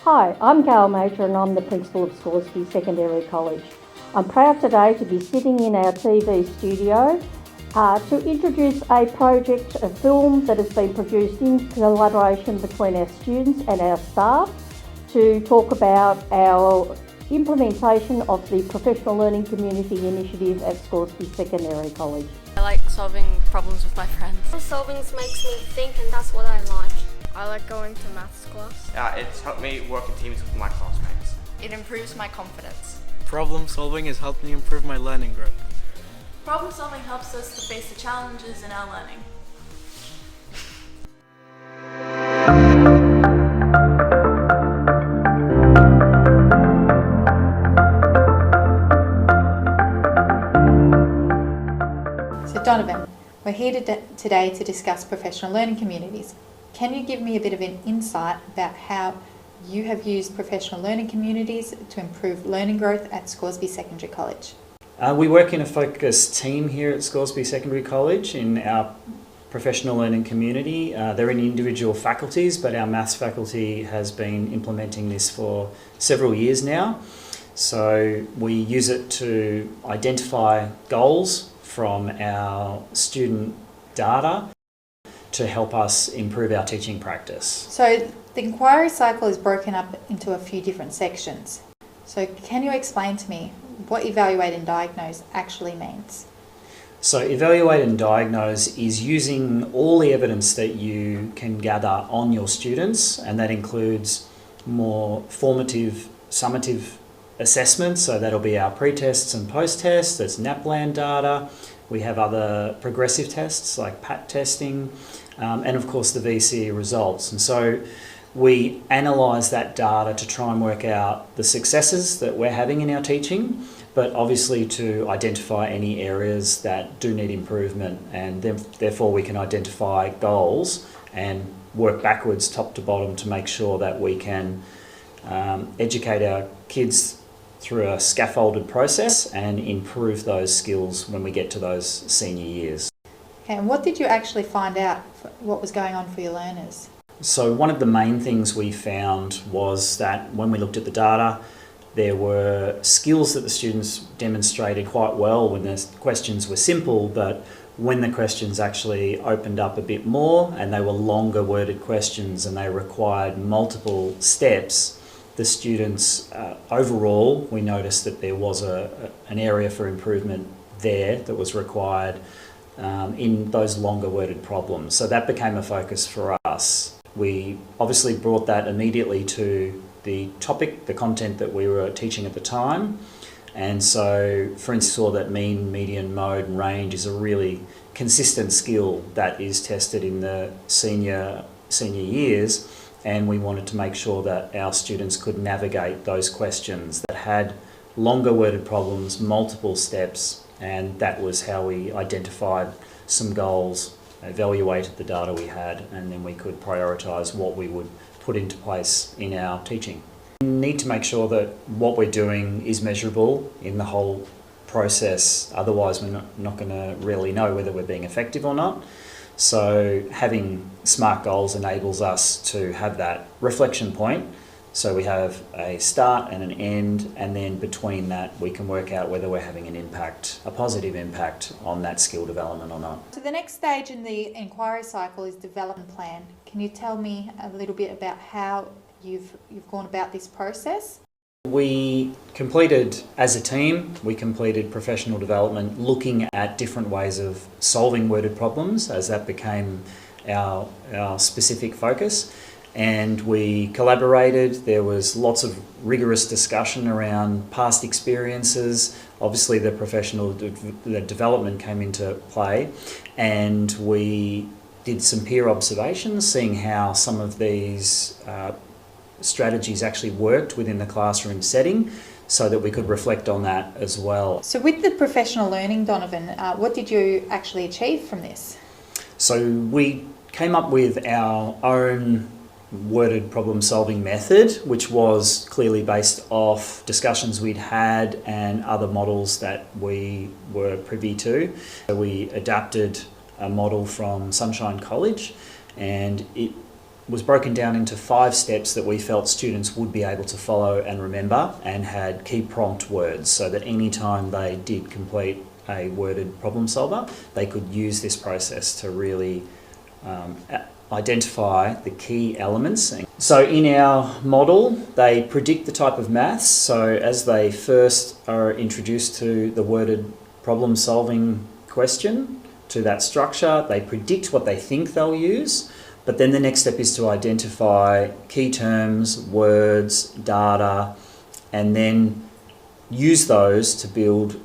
Hi, I'm Gail Major and I'm the Principal of Scoresby Secondary College. I'm proud today to be sitting in our TV studio to introduce a project, a film that has been produced in collaboration between our students and our staff to talk about our implementation of the Professional Learning Community Initiative at Scoresby Secondary College. I like solving problems with my friends. Solving makes me think, and that's what I like. I like going to maths class. It's helped me work in teams with my classmates. It improves my confidence. Problem solving has helped me improve my learning growth. Problem solving helps us to face the challenges in our learning. So Donovan, we're here today to discuss professional learning communities. Can you give me a bit of an insight about how you have used professional learning communities to improve learning growth at Scoresby Secondary College? We work in a focused team here at Scoresby Secondary College in our professional learning community. They're in individual faculties, but our maths faculty has been implementing this for several years now. So we use it to identify goals from our student data to help us improve our teaching practice. So the inquiry cycle is broken up into a few different sections. So can you explain to me what evaluate and diagnose actually means? So evaluate and diagnose is using all the evidence that you can gather on your students, and that includes more formative, summative assessments. So that'll be our pre-tests and post-tests, that's NAPLAN data. We have other progressive tests like PAT testing, and of course the VCE results. And so we analyse that data to try and work out the successes that we're having in our teaching, but obviously to identify any areas that do need improvement, and therefore we can identify goals and work backwards top to bottom to make sure that we can educate our kids through a scaffolded process and improve those skills when we get to those senior years. Okay, and what did you actually find out what was going on for your learners? So one of the main things we found was that when we looked at the data, there were skills that the students demonstrated quite well when the questions were simple, but when the questions actually opened up a bit more and they were longer worded questions and they required multiple steps, the students overall, we noticed that there was an area for improvement there that was required in those longer worded problems. So that became a focus for us. We obviously brought that immediately to the topic, the content that we were teaching at the time. And so, for instance, saw that mean, median, mode and range is a really consistent skill that is tested in the senior years. And we wanted to make sure that our students could navigate those questions that had longer worded problems, multiple steps, and that was how we identified some goals, evaluated the data we had, and then we could prioritise what we would put into place in our teaching. We need to make sure that what we're doing is measurable in the whole process, otherwise we're not going to really know whether we're being effective or not. So having SMART goals enables us to have that reflection point. So we have a start and an end, and then between that we can work out whether we're having an impact, a positive impact on that skill development or not. So the next stage in the inquiry cycle is development plan. Can you tell me a little bit about how you've gone about this process? We completed, as a team, we completed professional development looking at different ways of solving worded problems as that became our specific focus. And we collaborated. There was lots of rigorous discussion around past experiences. Obviously the professional development came into play, and we did some peer observations, seeing how some of these strategies actually worked within the classroom setting, so that we could reflect on that as well. So with the professional learning, Donovan, what did you actually achieve from this? So we came up with our own worded problem solving method, which was clearly based off discussions we'd had and other models that we were privy to. So we adapted a model from Sunshine College, and it was broken down into 5 steps that we felt students would be able to follow and remember, and had key prompt words so that any time they did complete a worded problem solver, they could use this process to really identify the key elements. So in our model, they predict the type of maths. So as they first are introduced to the worded problem solving question, to that structure, they predict what they think they'll use. But then the next step is to identify key terms, words, data, and then use those to build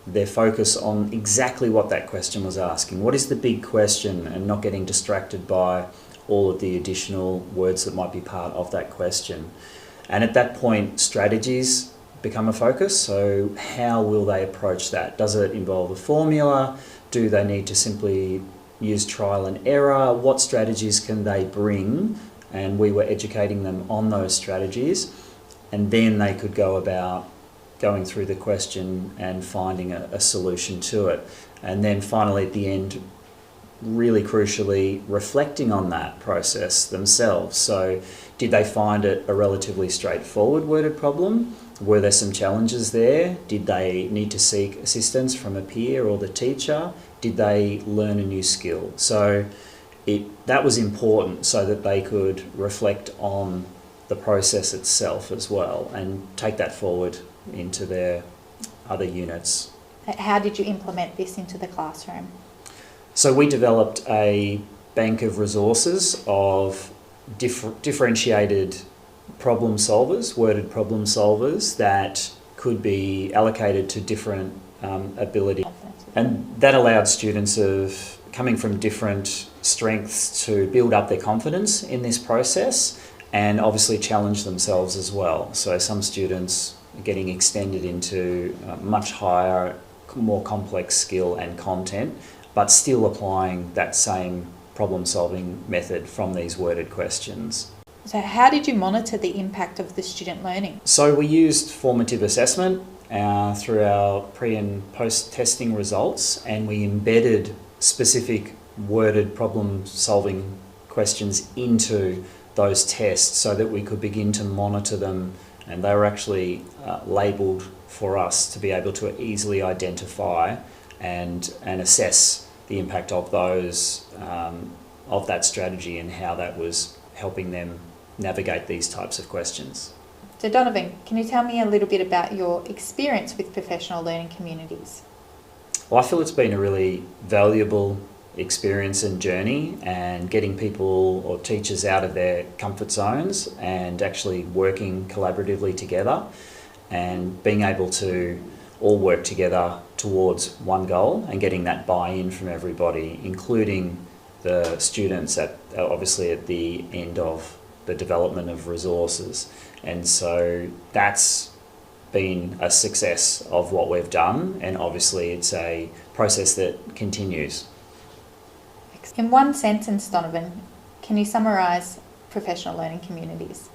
their focus on exactly what that question was asking. What is the big question, and not getting distracted by all of the additional words that might be part of that question. And at that point, strategies become a focus. So how will they approach that? Does it involve a formula? Do they need to simply use trial and error? What strategies can they bring? And we were educating them on those strategies, and then they could go about going through the question and finding a solution to it. And then finally at the end, really crucially, reflecting on that process themselves. So did they find it a relatively straightforward worded problem? Were there some challenges there? Did they need to seek assistance from a peer or the teacher? Did they learn a new skill? So that was important so that they could reflect on the process itself as well and take that forward into their other units. How did you implement this into the classroom? So we developed a bank of resources of differentiated problem solvers, worded problem solvers that could be allocated to different ability. And that allowed students of coming from different strengths to build up their confidence in this process and obviously challenge themselves as well. So some students are getting extended into much higher, more complex skill and content, but still applying that same problem-solving method from these worded questions. So how did you monitor the impact of the student learning? So we used formative assessment through our pre and post-testing results, and we embedded specific worded problem-solving questions into those tests so that we could begin to monitor them, and they were actually labelled for us to be able to easily identify and assess the impact of those of that strategy and how that was helping them navigate these types of questions. So Donovan, can you tell me a little bit about your experience with professional learning communities? Well, I feel it's been a really valuable experience and journey, and getting people or teachers out of their comfort zones and actually working collaboratively together and being able to all work together towards one goal and getting that buy-in from everybody, including the students obviously at the end of the development of resources. And so that's been a success of what we've done, and obviously it's a process that continues. In one sentence, Donovan, can you summarise professional learning communities?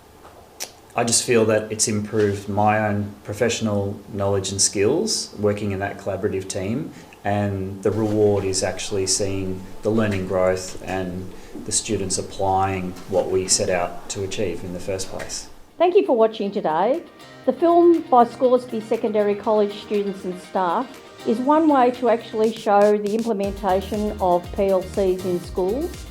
I just feel that it's improved my own professional knowledge and skills working in that collaborative team, and the reward is actually seeing the learning growth and the students applying what we set out to achieve in the first place. Thank you for watching today. The film by Scoresby Secondary College students and staff is one way to actually show the implementation of PLCs in schools.